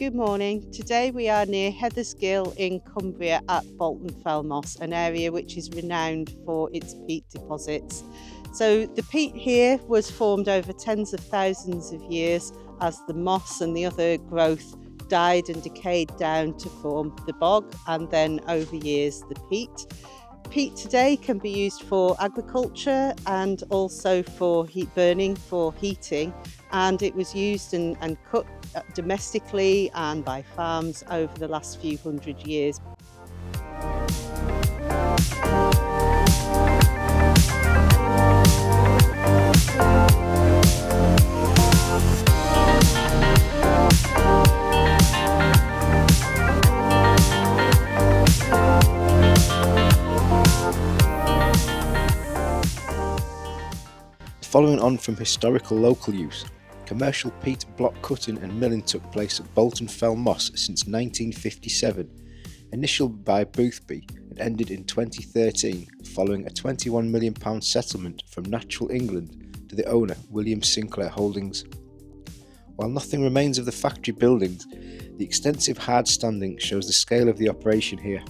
Good morning. Today we are near Heather's Gill in Cumbria at Bolton Fell Moss, an area which is renowned for its peat deposits. So the peat here was formed over tens of thousands of years as the moss and the other growth died and decayed down to form the bog, and then over years the peat. Peat today can be used for agriculture and also for heat burning, for heating, and it was used and cut domestically and by farms over the last few hundred years. Following on from historical local use, commercial peat block cutting and milling took place at Bolton Fell Moss since 1957, initially by Boothby and ended in 2013 following a £21 million settlement from Natural England to the owner William Sinclair Holdings. While nothing remains of the factory buildings, the extensive hard standing shows the scale of the operation here.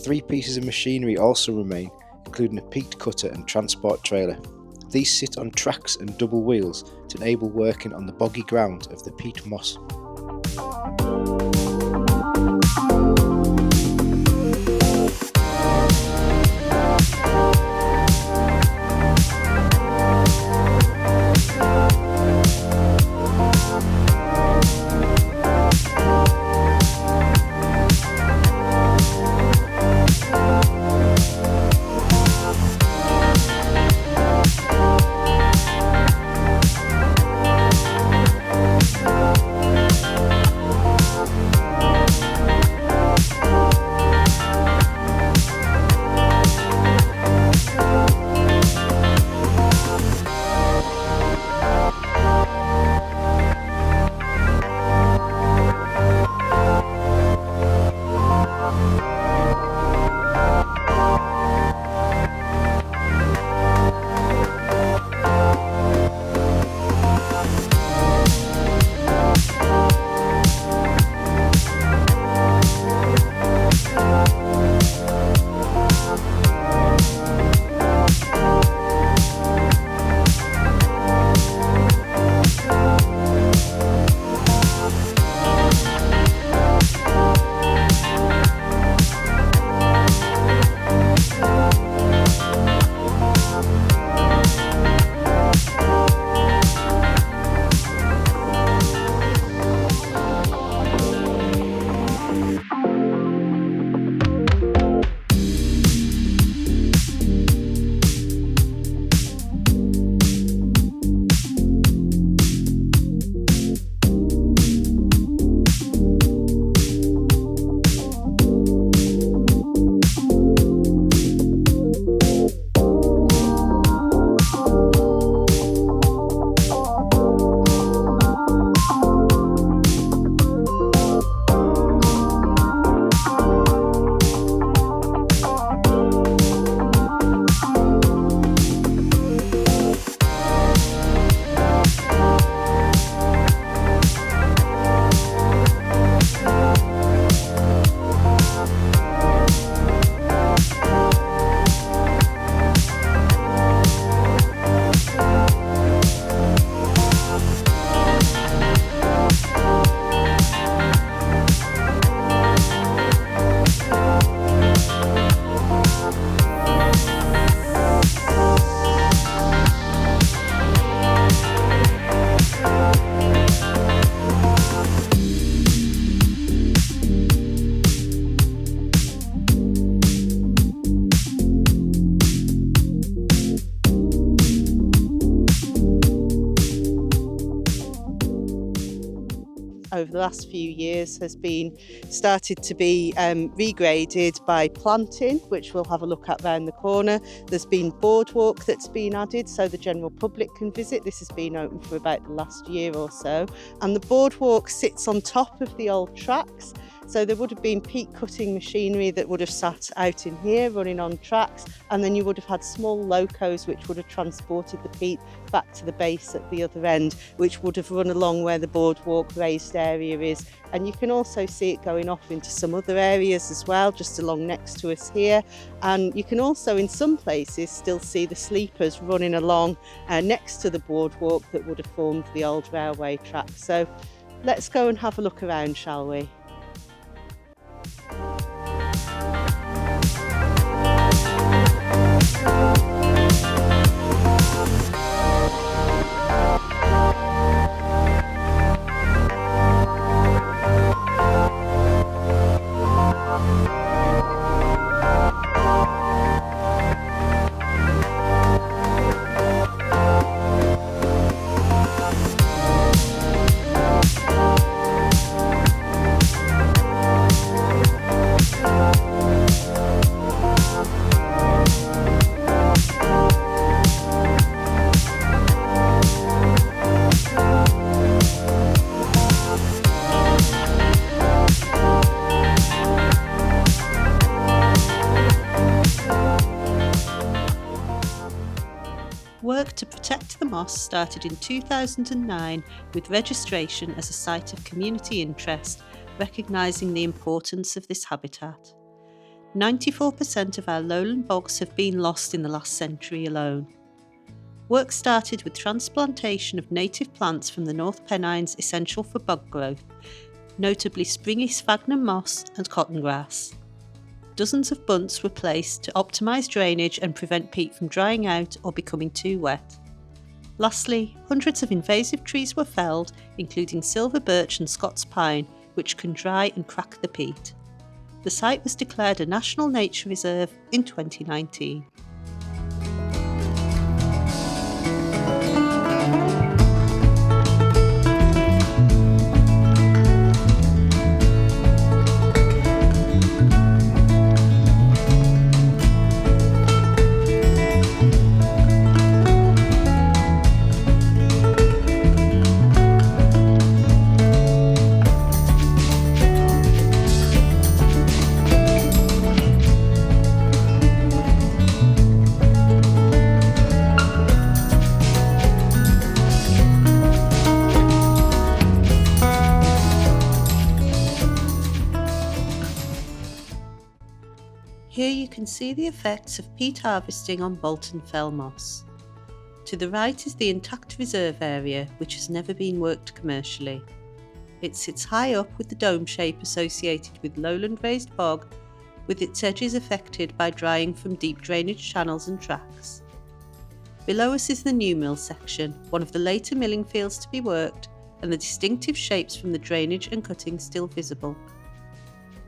3 pieces of machinery also remain, including a peat cutter and transport trailer. These sit on tracks and double wheels to enable working on the boggy ground of the peat moss. Over the last few years has been started to be regraded by planting, which we'll have a look at round the corner. There's been boardwalk that's been added so the general public can visit. This has been open for about the last year or so, and the boardwalk sits on top of the old tracks, So there would have been peat cutting machinery that would have sat out in here running on tracks, and then you would have had small locos which would have transported the peat back to the base at the other end, which would have run along where the boardwalk raised area is. And you can also see it going off into some other areas as well, just along next to us here. And you can also in some places still see the sleepers running along next to the boardwalk that would have formed the old railway track. So let's go and have a look around, shall we? Work to protect the moss started in 2009 with registration as a site of community interest, recognising the importance of this habitat. 94% of our lowland bogs have been lost in the last century alone. Work started with transplantation of native plants from the North Pennines essential for bog growth, notably springy sphagnum moss and cotton grass. Dozens of bunts were placed to optimise drainage and prevent peat from drying out or becoming too wet. Lastly, hundreds of invasive trees were felled, including silver birch and Scots pine, which can dry and crack the peat. The site was declared a National Nature Reserve in 2019. Here you can see the effects of peat harvesting on Bolton fell moss. To the right is the intact reserve area, which has never been worked commercially. It sits high up with the dome shape associated with lowland raised bog, with its edges affected by drying from deep drainage channels and tracks. Below us is the new mill section, one of the later milling fields to be worked, and the distinctive shapes from the drainage and cutting still visible.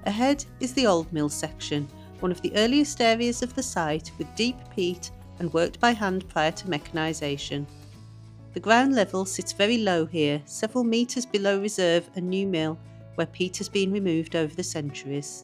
Ahead is the old mill section, one of the earliest areas of the site with deep peat and worked by hand prior to mechanisation. The ground level sits very low here, several metres below reserve and new mill, where peat has been removed over the centuries.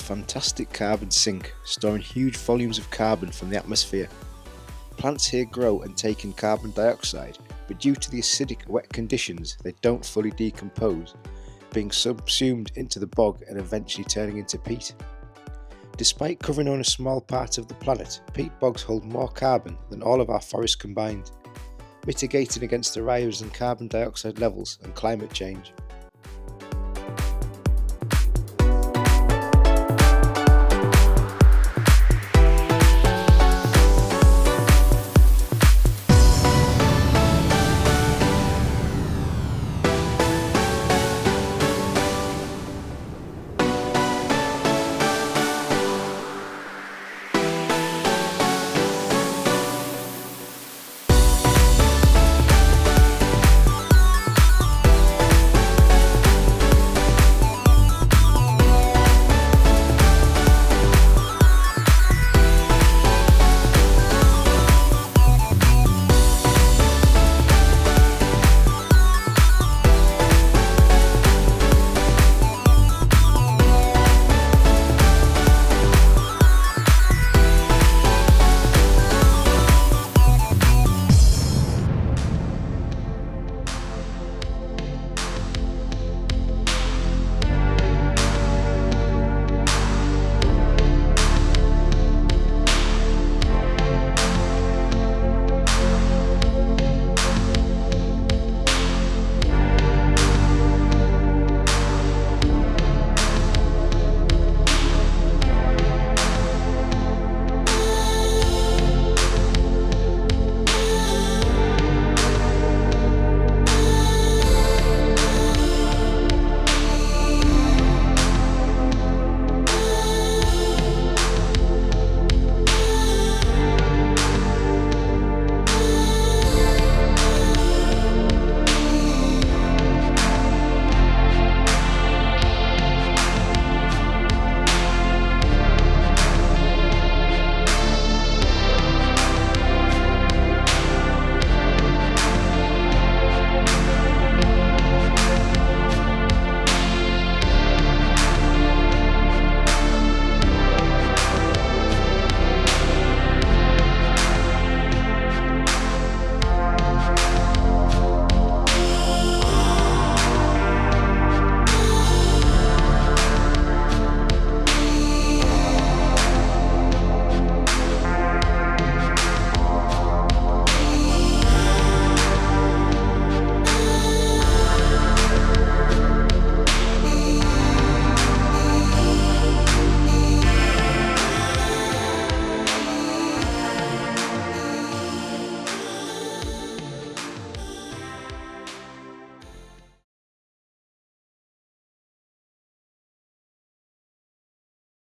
fantastic carbon sink, storing huge volumes of carbon from the atmosphere. Plants here grow and take in carbon dioxide, but due to the acidic wet conditions they don't fully decompose, being subsumed into the bog and eventually turning into peat. Despite covering only a small part of the planet, peat bogs hold more carbon than all of our forests combined, mitigating against the rise in carbon dioxide levels and climate change.